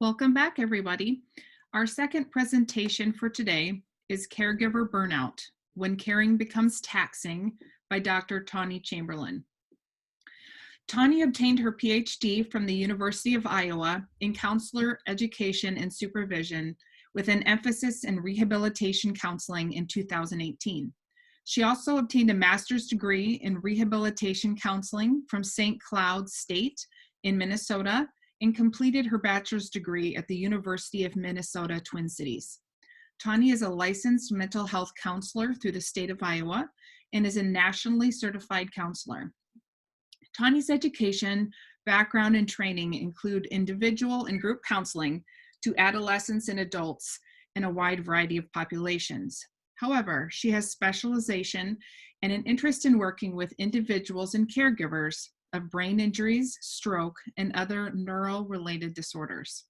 Welcome back, everybody. Our second presentation for today is Caregiver Burnout, When Caring Becomes Taxing by Dr. Tawny Chamberlain. Tawny obtained her PhD from the University of Iowa in counselor education and supervision with an emphasis in rehabilitation counseling in 2018. She also obtained a master's degree in rehabilitation counseling from St. Cloud State in Minnesota and completed her bachelor's degree at the University of Minnesota Twin Cities. Tawny is a licensed mental health counselor through the state of Iowa and is a nationally certified counselor. Tawny's education, background, and training include individual and group counseling to adolescents and adults in a wide variety of populations. However, she has specialization and an interest in working with individuals and caregivers of brain injuries, stroke, and other neuro-related disorders.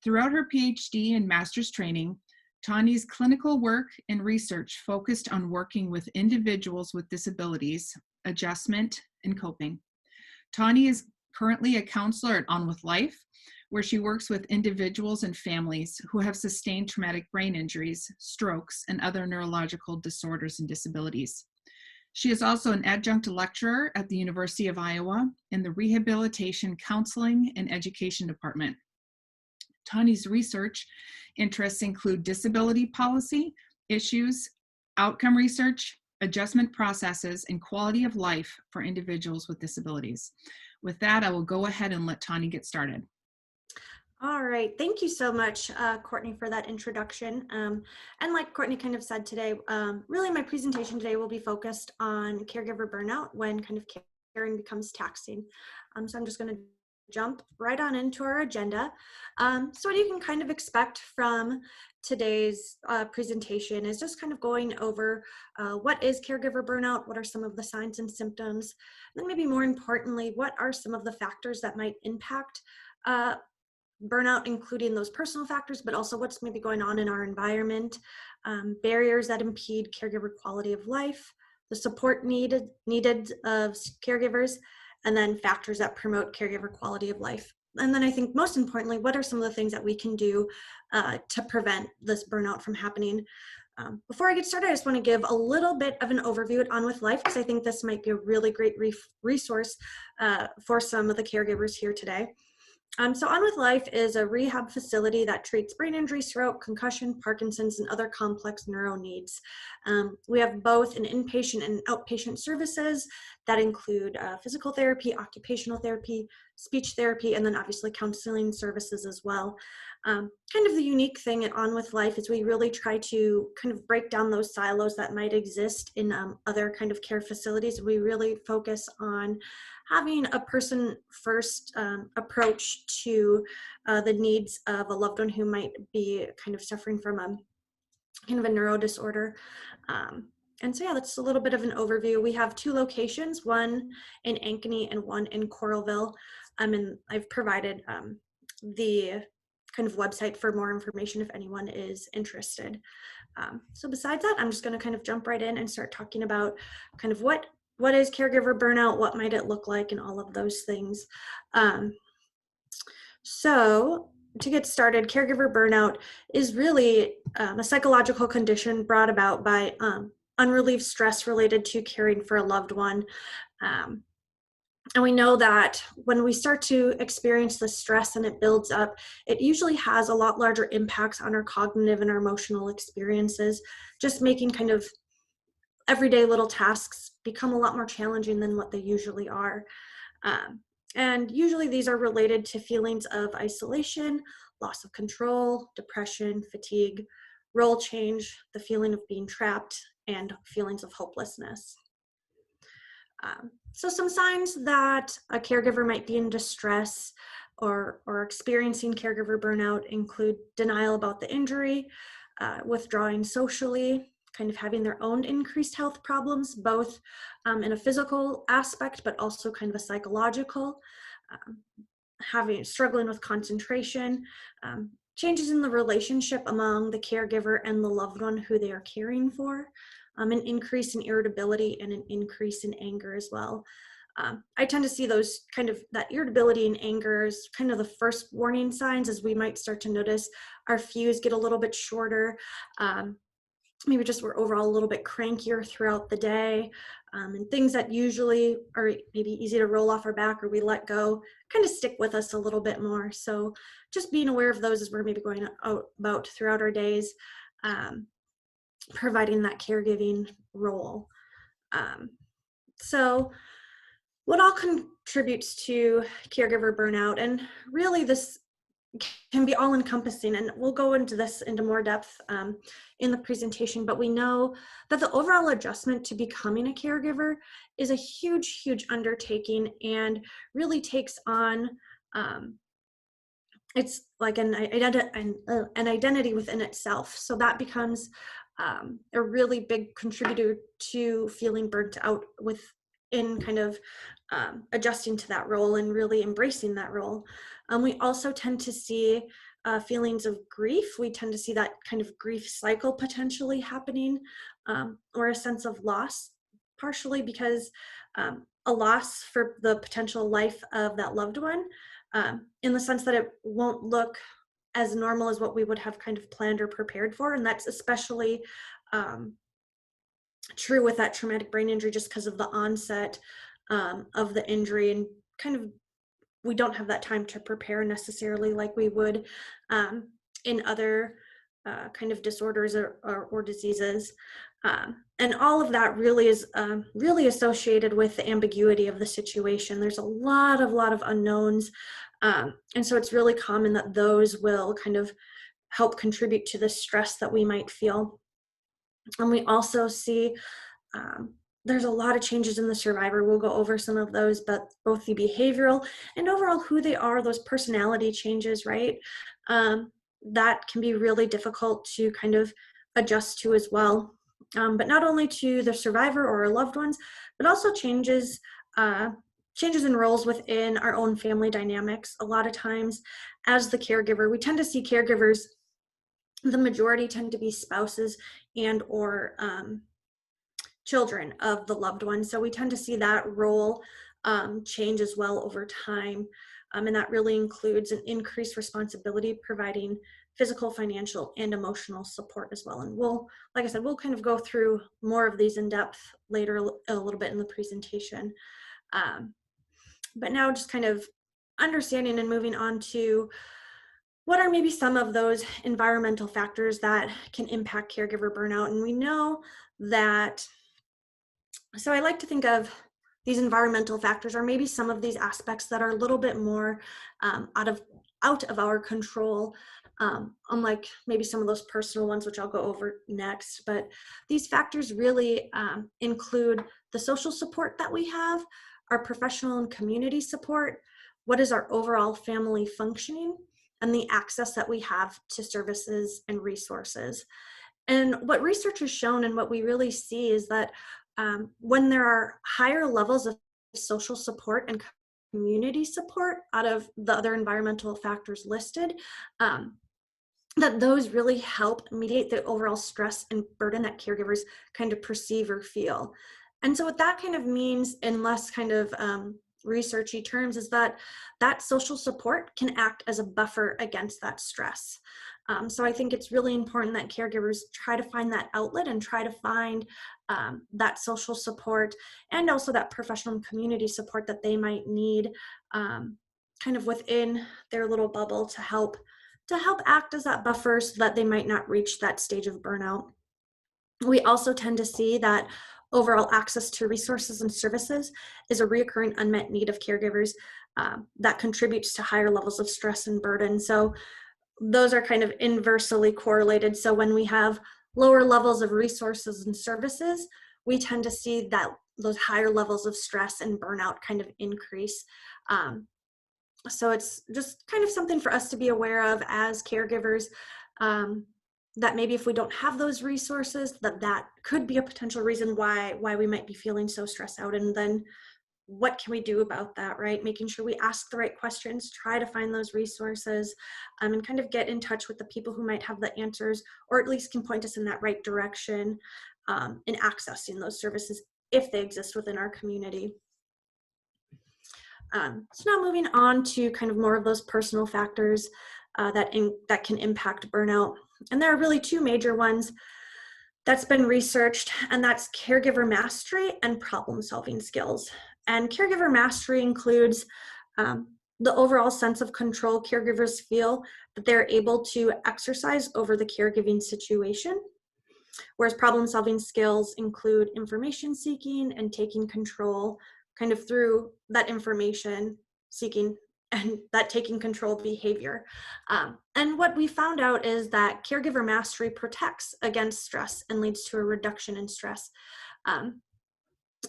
Throughout her PhD and master's training, Tawny's clinical work and research focused on working with individuals with disabilities, adjustment, and coping. Tawny is currently a counselor at On With Life, where she works with individuals and families who have sustained traumatic brain injuries, strokes, and other neurological disorders and disabilities. She is also an adjunct lecturer at the University of Iowa in the Rehabilitation Counseling and Education Department. Tawny's research interests include disability policy, issues, outcome research, adjustment processes, and quality of life for individuals with disabilities. With that, I will go ahead and let Tawny get started. All right, thank you so much, Courtney, for that introduction. And like Courtney kind of said today, really my presentation today will be focused on caregiver burnout when kind of caring becomes taxing. So I'm just going to jump right on into our agenda. So what you can kind of expect from today's presentation is just kind of going over what is caregiver burnout, what are some of the signs and symptoms, and then maybe more importantly, what are some of the factors that might impact burnout, including those personal factors, but also what's maybe going on in our environment, barriers that impede caregiver quality of life, the support needed of caregivers, and then factors that promote caregiver quality of life. And then I think most importantly, what are some of the things that we can do to prevent this burnout from happening? Before I get started, I just want to give a little bit of an overview at On With Life, because I think this might be a really great resource for some of the caregivers here today. So On With Life is a rehab facility that treats brain injury, stroke, concussion, Parkinson's, and other complex neuro needs. We have both an inpatient and outpatient services that include physical therapy, occupational therapy, speech therapy, and then obviously counseling services as well. Kind of the unique thing at On With Life is we really try to kind of break down those silos that might exist in other kind of care facilities. We really focus on having a person first approach to the needs of a loved one who might be kind of suffering from a kind of a neuro disorder. And so yeah, that's a little bit of an overview. We have two locations, one in Ankeny and one in Coralville. And I've provided the kind of website for more information if anyone is interested. So besides that, I'm just going to kind of jump right in and start talking about kind of what is caregiver burnout, what might it look like, and all of those things. So to get started, caregiver burnout is really a psychological condition brought about by unrelieved stress related to caring for a loved one. And we know that when we start to experience the stress and it builds up, it usually has a lot larger impacts on our cognitive and our emotional experiences, just making kind of everyday little tasks become a lot more challenging than what they usually are. And usually these are related to feelings of isolation, loss of control, depression, fatigue, role change, the feeling of being trapped, and feelings of hopelessness. So some signs that a caregiver might be in distress or experiencing caregiver burnout include denial about the injury, withdrawing socially, kind of having their own increased health problems, both in a physical aspect, but also kind of a psychological, struggling with concentration, changes in the relationship among the caregiver and the loved one who they are caring for, an increase in irritability and an increase in anger as well. I tend to see those kind of that irritability and anger is kind of the first warning signs, as we might start to notice our fuse get a little bit shorter. Maybe just we're overall a little bit crankier throughout the day, and things that usually are maybe easy to roll off our back or we let go kind of stick with us a little bit more. So just being aware of those as we're maybe going out about throughout our days, providing that caregiving role. Um, so what all contributes to caregiver burnout, and really this can be all encompassing, and we'll go into this into more depth in the presentation, but we know that the overall adjustment to becoming a caregiver is a huge undertaking and really takes on it's like an identity within itself. So that becomes a really big contributor to feeling burnt out within kind of adjusting to that role and really embracing that role. We also tend to see feelings of grief. We tend to see that kind of grief cycle potentially happening, or a sense of loss, partially because a loss for the potential life of that loved one, in the sense that it won't look as normal as what we would have kind of planned or prepared for. And that's especially true with that traumatic brain injury, just because of the onset of the injury, and kind of we don't have that time to prepare necessarily like we would in other kind of disorders or diseases. And all of that really is really associated with the ambiguity of the situation. There's a lot of unknowns. And so it's really common that those will kind of help contribute to the stress that we might feel. And we also see there's a lot of changes in the survivor. We'll go over some of those, but both the behavioral and overall who they are, those personality changes, right? That can be really difficult to kind of adjust to as well. But not only to the survivor or our loved ones, but also changes in roles within our own family dynamics. A lot of times as the caregiver, we tend to see caregivers, the majority tend to be spouses and or children of the loved one. So we tend to see that role change as well over time. And that really includes an increased responsibility, providing physical, financial, and emotional support as well. And we'll, like I said, we'll kind of go through more of these in depth later a little bit in the presentation. But now just kind of understanding and moving on to what are maybe some of those environmental factors that can impact caregiver burnout. And we know that, so I like to think of these environmental factors are maybe some of these aspects that are a little bit more out of our control, unlike maybe some of those personal ones, which I'll go over next. But these factors really include the social support that we have, our professional and community support, what is our overall family functioning, and the access that we have to services and resources. And what research has shown and what we really see is that when there are higher levels of social support and community support out of the other environmental factors listed, that those really help mediate the overall stress and burden that caregivers kind of perceive or feel. And so what that kind of means in less kind of researchy terms is that that social support can act as a buffer against that stress. So I think it's really important that caregivers try to find that outlet and try to find that social support and also that professional and community support that they might need kind of within their little bubble to help act as that buffer so that they might not reach that stage of burnout. We also tend to see that overall access to resources and services is a recurring unmet need of caregivers that contributes to higher levels of stress and burden. So those are kind of inversely correlated. So when we have lower levels of resources and services, we tend to see that those higher levels of stress and burnout kind of increase. So it's just kind of something for us to be aware of as caregivers, that maybe if we don't have those resources, that could be a potential reason why we might be feeling so stressed out. And then what can we do about that, right? Making sure we ask the right questions, try to find those resources, and kind of get in touch with the people who might have the answers, or at least can point us in that right direction in accessing those services if they exist within our community. So now moving on to kind of more of those personal factors that can impact burnout. And there are really two major ones that's been researched, and that's caregiver mastery and problem solving skills. And caregiver mastery includes the overall sense of control caregivers feel that they're able to exercise over the caregiving situation, whereas problem solving skills include information seeking and taking control kind of through that information seeking and that taking control behavior. And what we found out is that caregiver mastery protects against stress and leads to a reduction in stress. Um,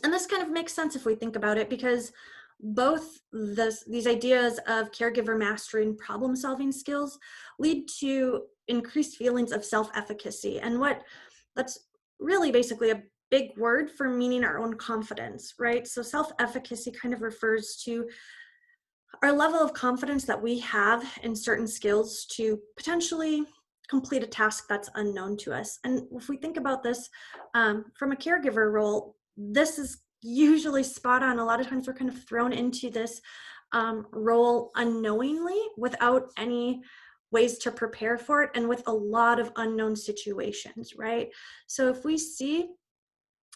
and this kind of makes sense if we think about it, because both these ideas of caregiver mastery and problem solving skills lead to increased feelings of self-efficacy. And what that's really basically a big word for meaning our own confidence, right? So self-efficacy kind of refers to our level of confidence that we have in certain skills to potentially complete a task that's unknown to us. And if we think about this from a caregiver role, this is usually spot on. A lot of times we're kind of thrown into this role unknowingly without any ways to prepare for it and with a lot of unknown situations, right? So if we see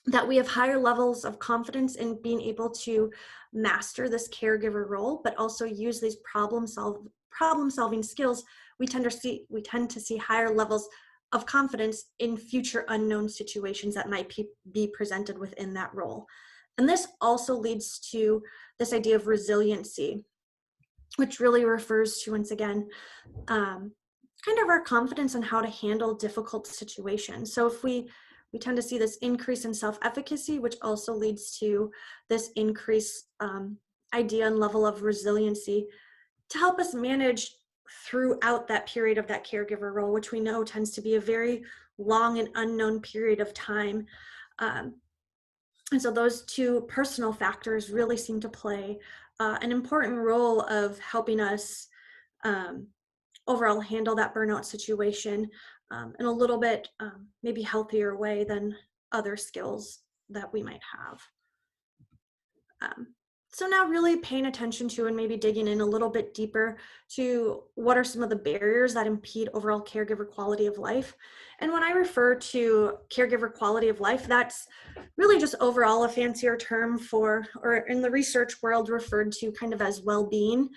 that we have higher levels of confidence in being able to master this caregiver role, but also use these problem solving skills, we tend to see higher levels of confidence in future unknown situations that might be presented within that role. And this also leads to this idea of resiliency, which really refers to, once again, kind of our confidence in how to handle difficult situations. So if we tend to see this increase in self-efficacy, which also leads to this increased idea and level of resiliency to help us manage throughout that period of that caregiver role, which we know tends to be a very long and unknown period of time. And so those two personal factors really seem to play an important role of helping us overall handle that burnout situation in a little bit maybe healthier way than other skills that we might have. So now really paying attention to and maybe digging in a little bit deeper to what are some of the barriers that impede overall caregiver quality of life. And when I refer to caregiver quality of life, that's really just overall a fancier term for, or in the research world referred to kind of as well-being.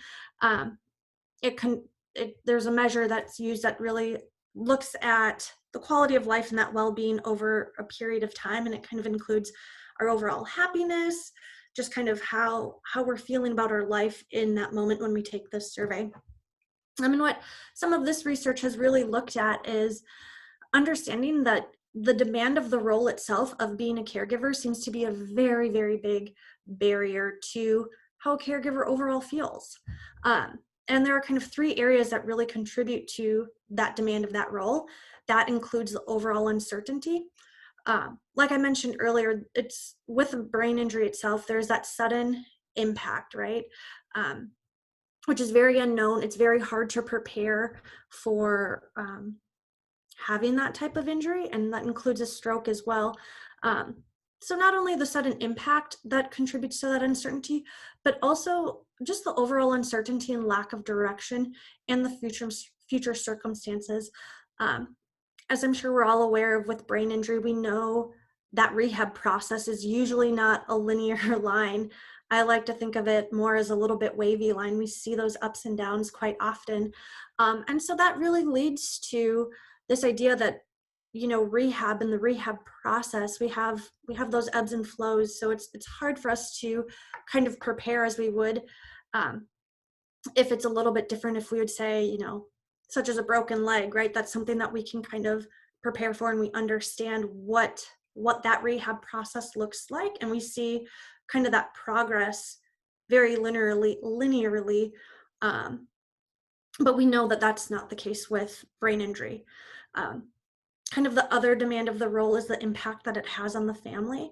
There's a measure that's used that really looks at the quality of life and that well-being over a period of time, and it kind of includes our overall happiness, just kind of how we're feeling about our life in that moment when we take this survey. I mean, what some of this research has really looked at is understanding that the demand of the role itself of being a caregiver seems to be a very, very big barrier to how a caregiver overall feels. And there are kind of three areas that really contribute to that demand of that role. That includes the overall uncertainty. Like I mentioned earlier, it's with a brain injury itself, there's that sudden impact, right? Which is very unknown. It's very hard to prepare for having that type of injury, and that includes a stroke as well. So not only the sudden impact that contributes to that uncertainty, but also just the overall uncertainty and lack of direction and the future circumstances. As I'm sure we're all aware of with brain injury, we know that rehab process is usually not a linear line. I like to think of it more as a little bit wavy line. We see those ups and downs quite often. And so that really leads to this idea that, you know, rehab and the rehab process, we have those ebbs and flows. So it's hard for us to kind of prepare as we would if it's a little bit different, if we would say, you know, such as a broken leg, right? That's something that we can kind of prepare for, and we understand what that rehab process looks like, and we see kind of that progress very linearly. But we know that that's not the case with brain injury. Kind of the other demand of the role is the impact that it has on the family.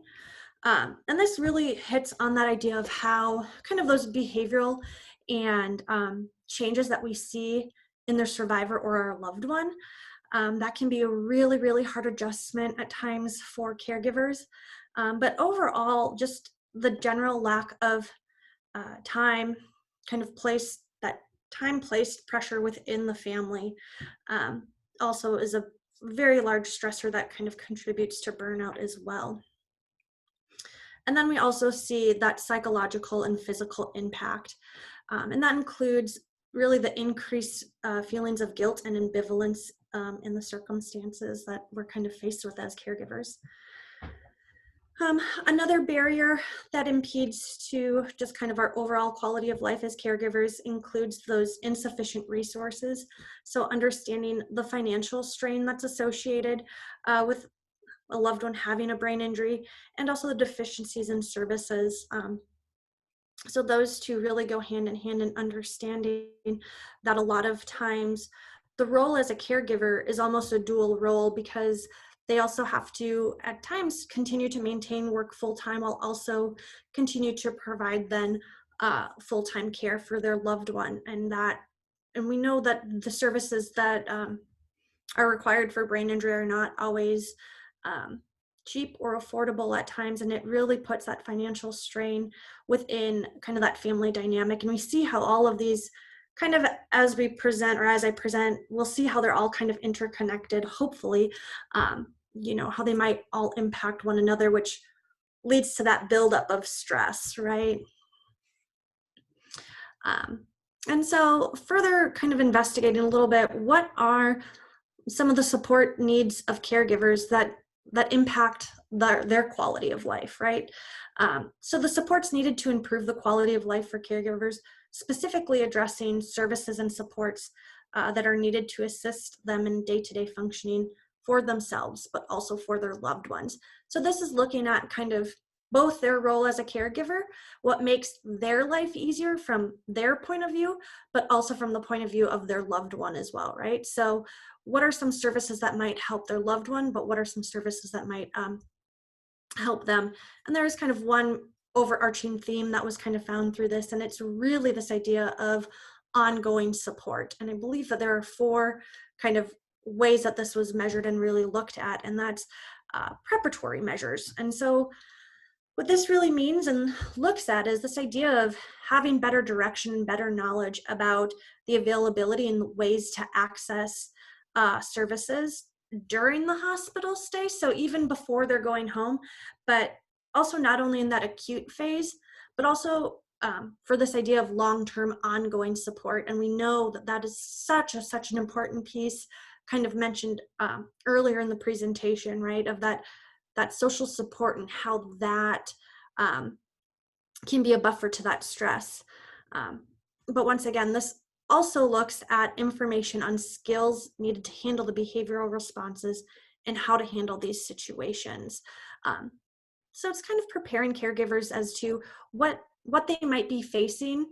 And this really hits on that idea of how kind of those behavioral and changes that we see in their survivor or our loved one, that can be a really, really hard adjustment at times for caregivers. But overall, just the general lack of time kind of place that time placed pressure within the family also is a very large stressor that kind of contributes to burnout as well. And then we also see that psychological and physical impact. And that includes really the increased feelings of guilt and ambivalence in the circumstances that we're kind of faced with as caregivers. Another barrier that impedes to just kind of our overall quality of life as caregivers includes those insufficient resources. So understanding the financial strain that's associated with a loved one having a brain injury, and also the deficiencies in services. So those two really go hand in hand in understanding that a lot of times the role as a caregiver is almost a dual role, because they also have to at times continue to maintain work full-time while also continue to provide then full-time care for their loved one. And we know that the services that are required for brain injury are not always cheap or affordable at times, and it really puts that financial strain within kind of that family dynamic. And we see how all of these kind of, as we present or as I present, we'll see how they're all kind of interconnected, hopefully, how they might all impact one another, which leads to that buildup of stress, right? And so further kind of investigating a little bit, what are some of the support needs of caregivers that impact their quality of life, right? So the supports needed to improve the quality of life for caregivers, specifically addressing services and supports that are needed to assist them in day-to-day functioning for themselves, but also for their loved ones. So this is looking at kind of both their role as a caregiver, what makes their life easier from their point of view, but also from the point of view of their loved one as well, right? So what are some services that might help their loved one, but what are some services that might help them? And there is kind of one overarching theme that was kind of found through this, and it's really this idea of ongoing support. And I believe that there are 4 kind of ways that this was measured and really looked at, and that's preparatory measures. And so what this really means and looks at is this idea of having better direction and better knowledge about the availability and ways to access services during the hospital stay. So even before they're going home, but also not only in that acute phase, but also for this idea of long-term ongoing support. And we know that that is such an important piece, kind of mentioned earlier in the presentation, right, of that social support and how that can be a buffer to that stress. But once again, this also looks at information on skills needed to handle the behavioral responses and how to handle these situations. So it's kind of preparing caregivers as to what they might be facing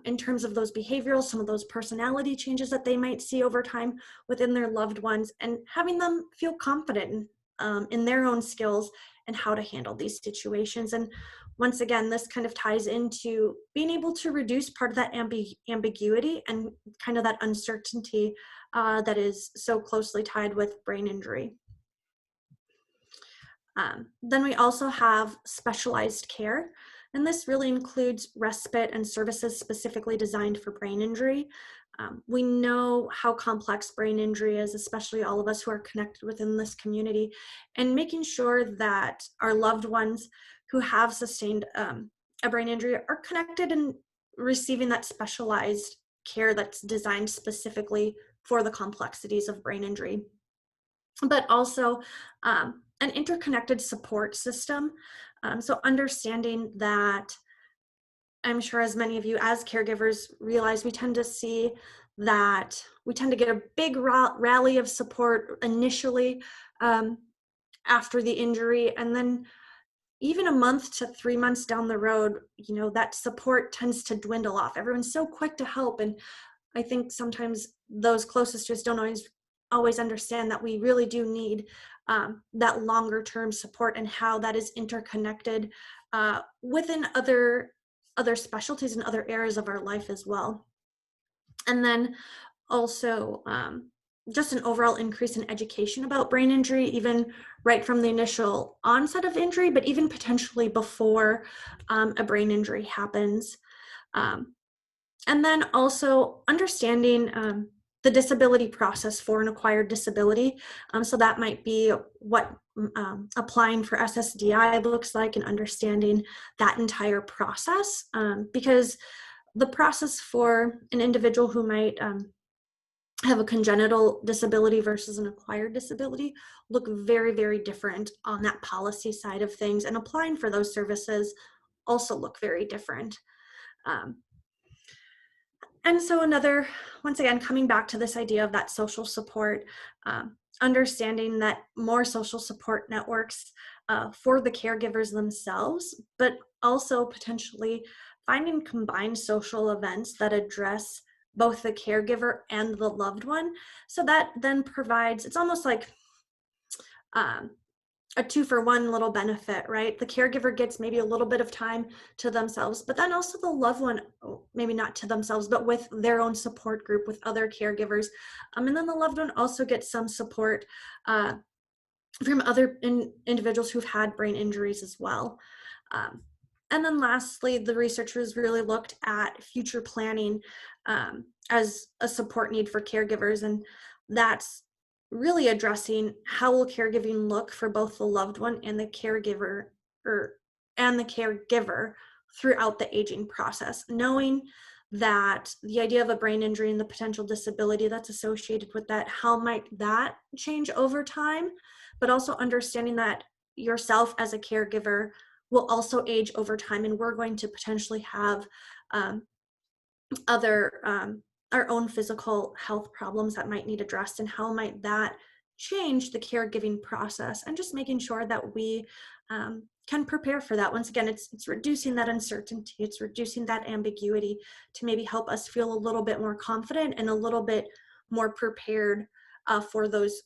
in terms of those behavioral, some of those personality changes that they might see over time within their loved ones, and having them feel confident in their own skills and how to handle these situations. And once again, this kind of ties into being able to reduce part of that ambiguity and kind of that uncertainty that is so closely tied with brain injury. Then we also have specialized care, and this really includes respite and services specifically designed for brain injury. We know how complex brain injury is, especially all of us who are connected within this community, and making sure that our loved ones who have sustained a brain injury are connected and receiving that specialized care that's designed specifically for the complexities of brain injury. But also an interconnected support system. So understanding that, I'm sure as many of you as caregivers realize, we tend to see that we tend to get a big rally of support initially after the injury, and then even a month to 3 months down the road, that support tends to dwindle off. Everyone's so quick to help, and I think sometimes those closest to us don't always understand that we really do need that longer term support, and how that is interconnected within other specialties and other areas of our life as well. And then also just an overall increase in education about brain injury, even right from the initial onset of injury, but even potentially before a brain injury happens. Um, and then also understanding the disability process for an acquired disability. So that might be what applying for SSDI looks like, and understanding that entire process, because the process for an individual who might have a congenital disability versus an acquired disability look very, very different on that policy side of things, and applying for those services also look very different. Um, and so once again, coming back to this idea of that social support, understanding that more social support networks for the caregivers themselves, but also potentially finding combined social events that address both the caregiver and the loved one. So that then provides, it's almost like um, a 2-for-1 little benefit, right? The caregiver gets maybe a little bit of time to themselves, but then also the loved one, maybe not to themselves, but with their own support group with other caregivers. And then the loved one also gets some support from other individuals who've had brain injuries as well. Um, and then lastly, the researchers really looked at future planning as a support need for caregivers. And that's really addressing how will caregiving look for both the loved one and the caregiver, and the caregiver throughout the aging process, knowing that the idea of a brain injury and the potential disability that's associated with that, how might that change over time, but also understanding that yourself as a caregiver will also age over time, and we're going to potentially have other our own physical health problems that might need addressed, and how might that change the caregiving process, and just making sure that we can prepare for that. Once again, it's reducing that uncertainty, it's reducing that ambiguity to maybe help us feel a little bit more confident and a little bit more prepared for those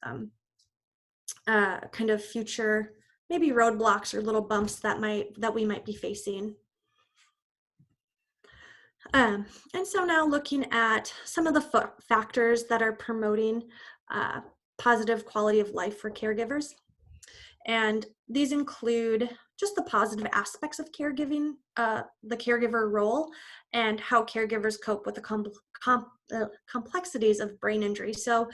kind of future maybe roadblocks or little bumps that we might be facing. And so now looking at some of the factors that are promoting positive quality of life for caregivers. And these include just the positive aspects of caregiving, the caregiver role, and how caregivers cope with the complexities of brain injury. So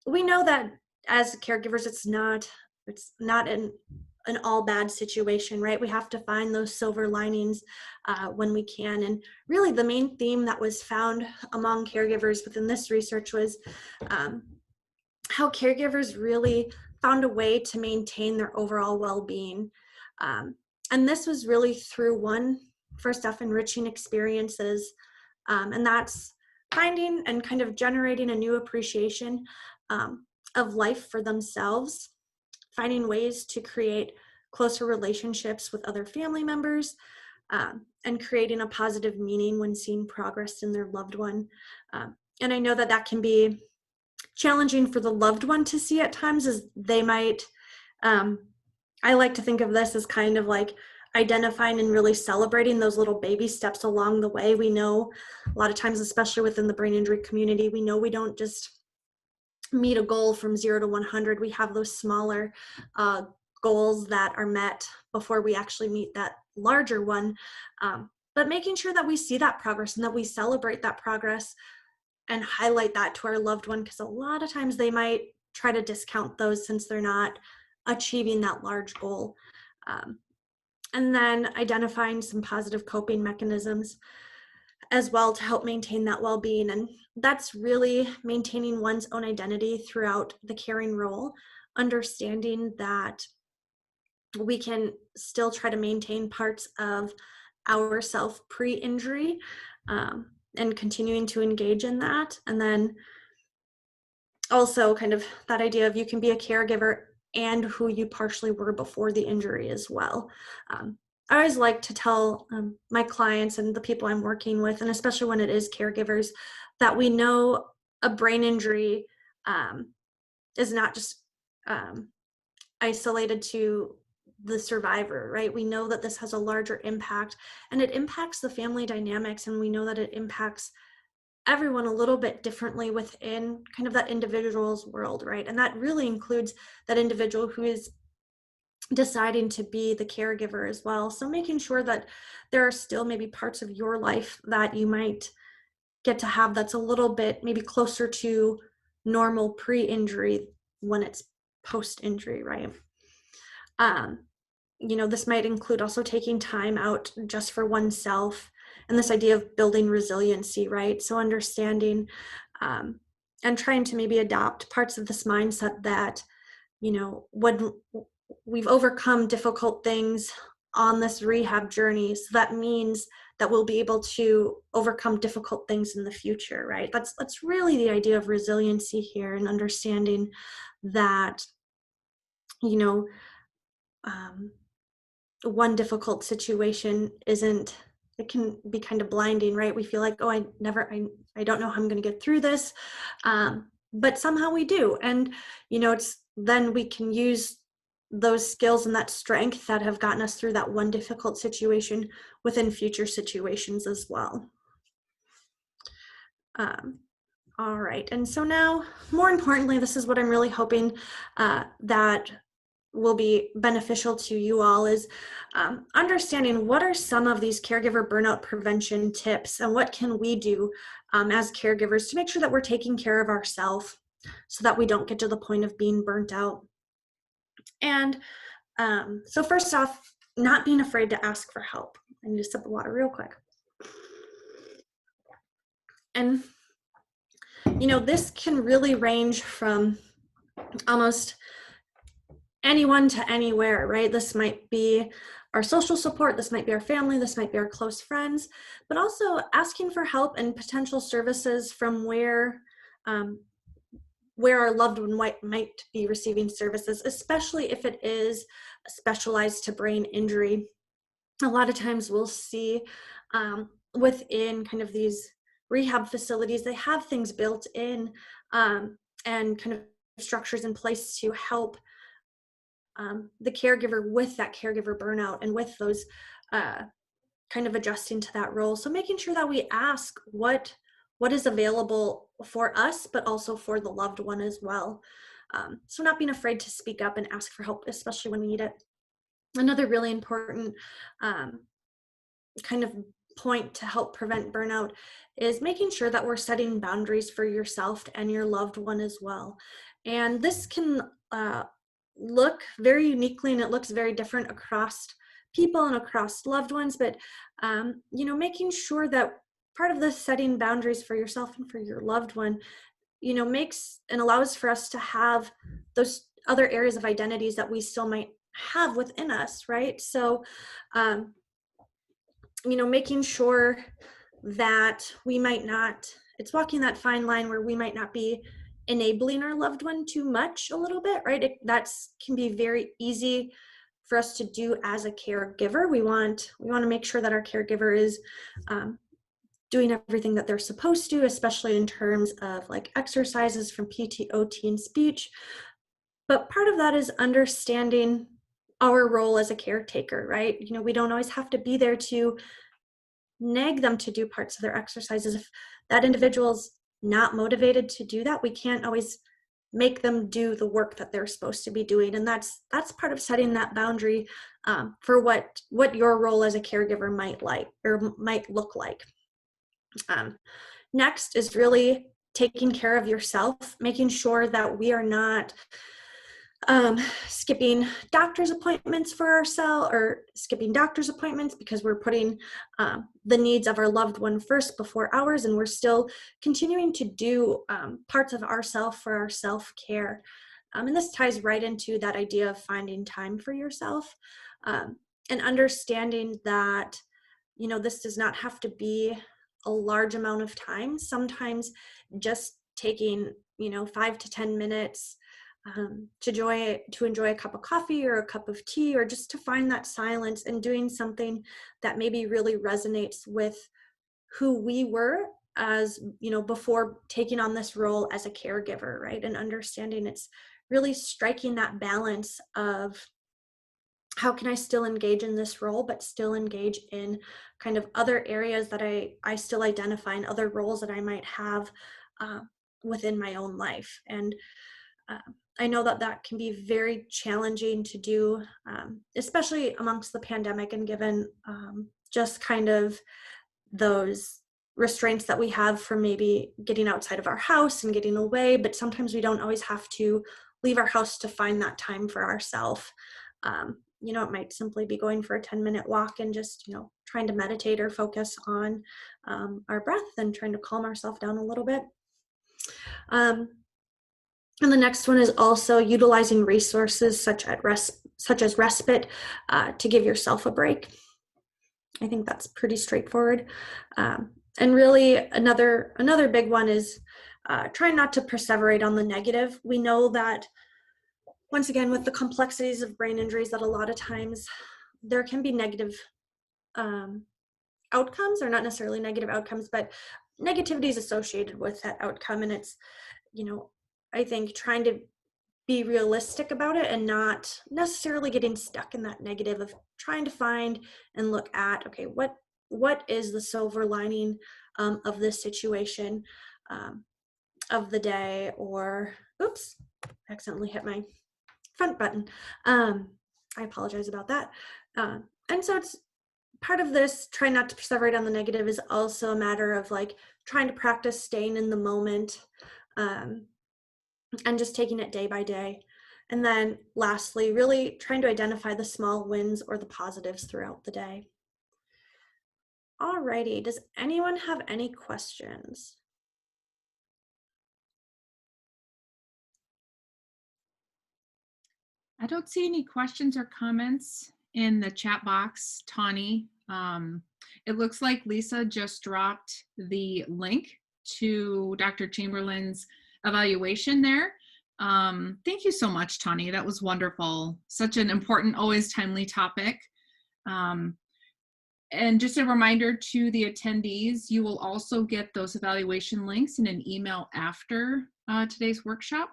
we know that as caregivers, it's not an all bad situation, right? We have to find those silver linings when we can. And really the main theme that was found among caregivers within this research was how caregivers really found a way to maintain their overall well-being. And this was really through first off, enriching experiences. And that's finding and kind of generating a new appreciation of life for themselves, finding ways to create closer relationships with other family members, and creating a positive meaning when seeing progress in their loved one. And I know that that can be challenging for the loved one to see at times, as they might, I like to think of this as kind of like identifying and really celebrating those little baby steps along the way. We know a lot of times, especially within the brain injury community, we know we don't just meet a goal from 0 to 100. We have those smaller goals that are met before we actually meet that larger one. But making sure that we see that progress and that we celebrate that progress and highlight that to our loved one, because a lot of times they might try to discount those since they're not achieving that large goal. And then identifying some positive coping mechanisms as well to help maintain that well-being. And that's really maintaining one's own identity throughout the caring role, understanding that we can still try to maintain parts of ourself pre-injury, and continuing to engage in that. And then also kind of that idea of you can be a caregiver and who you partially were before the injury as well. I always like to tell my clients and the people I'm working with, and especially when it is caregivers, that we know a brain injury is not just isolated to the survivor, right? We know that this has a larger impact, and it impacts the family dynamics, and we know that it impacts everyone a little bit differently within kind of that individual's world, right? And that really includes that individual who is deciding to be the caregiver as well. So making sure that there are still maybe parts of your life that you might get to have that's a little bit maybe closer to normal pre-injury when it's post-injury, right? Um, this might include also taking time out just for oneself and this idea of building resiliency, right? So understanding um, and trying to maybe adopt parts of this mindset that, when we've overcome difficult things on this rehab journey, so that means that we'll be able to overcome difficult things in the future, right? That's really the idea of resiliency here, and understanding that, you know, um, one difficult situation isn't, it can be kind of blinding, right? We feel like, oh, I don't know how I'm going to get through this. But somehow we do. And, it's then we can use those skills and that strength that have gotten us through that one difficult situation within future situations as well. All right. And so now, more importantly, this is what I'm really hoping that will be beneficial to you all is understanding what are some of these caregiver burnout prevention tips and what can we do as caregivers to make sure that we're taking care of ourselves so that we don't get to the point of being burnt out. And so first off, not being afraid to ask for help. I need to sip of water real quick. And, this can really range from almost anyone to anywhere, right? This might be our social support, this might be our family, this might be our close friends, but also asking for help and potential services from where our loved one might be receiving services, especially if it is specialized to brain injury. A lot of times we'll see within kind of these rehab facilities, they have things built in and kind of structures in place to help the caregiver with that caregiver burnout and with those kind of adjusting to that role. So making sure that we ask what is available for us, but also for the loved one as well. So not being afraid to speak up and ask for help, especially when we need it. Another really important kind of point to help prevent burnout is making sure that we're setting boundaries for yourself and your loved one as well. And this can look very uniquely, and it looks very different across people and across loved ones, but making sure that part of the setting boundaries for yourself and for your loved one makes and allows for us to have those other areas of identities that we still might have within us, right? So making sure that we might not, it's walking that fine line where we might not be enabling our loved one too much a little bit, right? That's can be very easy for us to do as a caregiver. We want to make sure that our caregiver is doing everything that they're supposed to, especially in terms of like exercises from PT, OT, and speech. But part of that is understanding our role as a caretaker, right? We don't always have to be there to nag them to do parts of their exercises. If that individual's not motivated to do that, we can't always make them do the work that they're supposed to be doing. And that's part of setting that boundary for what your role as a caregiver might look like. Next is really taking care of yourself, making sure that we are not skipping doctor's appointments for ourselves, or skipping doctor's appointments because we're putting the needs of our loved one first before ours, and we're still continuing to do parts of ourself for our self-care. And this ties right into that idea of finding time for yourself and understanding that, this does not have to be a large amount of time. Sometimes just taking, 5 to 10 minutes to enjoy a cup of coffee or a cup of tea, or just to find that silence and doing something that maybe really resonates with who we were as, before taking on this role as a caregiver, right? And understanding it's really striking that balance of how can I still engage in this role, but still engage in kind of other areas that I still identify in other roles that I might have uh, within my own life. And uh, I know that that can be very challenging to do, especially amongst the pandemic and given just kind of those restraints that we have from maybe getting outside of our house and getting away, but sometimes we don't always have to leave our house to find that time for ourselves. It might simply be going for a 10-minute walk and just, trying to meditate or focus on our breath and trying to calm ourselves down a little bit. And the next one is also utilizing resources such as respite to give yourself a break. I think that's pretty straightforward. And really, another big one is trying not to perseverate on the negative. We know that, once again, with the complexities of brain injuries, that a lot of times there can be negative outcomes, or not necessarily negative outcomes, but negativity is associated with that outcome. And it's, I think trying to be realistic about it and not necessarily getting stuck in that negative of trying to find and look at, okay, what is the silver lining of this situation, of the day, or oops, accidentally hit my front button. I apologize about that. And so it's part of this, trying not to perseverate on the negative, is also a matter of like trying to practice staying in the moment, and just taking it day by day. And then lastly, really trying to identify the small wins or the positives throughout the day. Alrighty, does anyone have any questions? I don't see any questions or comments in the chat box, Tawny. It looks like Lisa just dropped the link to Dr. Chamberlain's evaluation there. Thank you so much, Tawny. That was wonderful. Such an important, always timely topic. And just a reminder to the attendees, you will also get those evaluation links in an email after today's workshop.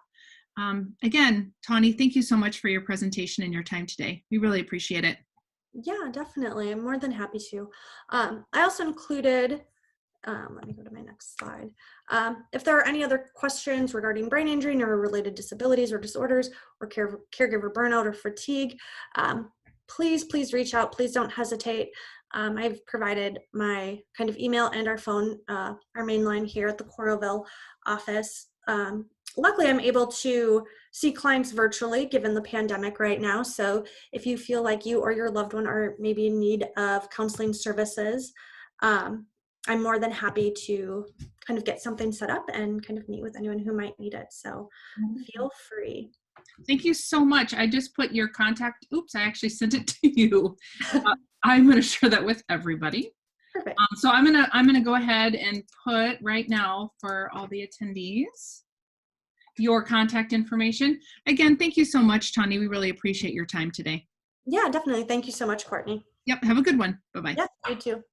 Again, Tawny, thank you so much for your presentation and your time today. We really appreciate it. Yeah, definitely. I'm more than happy to. I also included, let me go to my next slide. If there are any other questions regarding brain injury or related disabilities or disorders or caregiver burnout or fatigue, please reach out. Please don't hesitate. I've provided my kind of email and our phone, our main line here at the Coralville office. Luckily, I'm able to see clients virtually given the pandemic right now. So if you feel like you or your loved one are maybe in need of counseling services, I'm more than happy to kind of get something set up and kind of meet with anyone who might need it. So feel free. Thank you so much. I just put your contact. Oops, I actually sent it to you. I'm going to share that with everybody. Perfect. So I'm gonna go ahead and put right now for all the attendees your contact information. Again, thank you so much, Tawny. We really appreciate your time today. Yeah, definitely. Thank you so much, Courtney. Yep. Have a good one. Bye-bye. Yes, you too.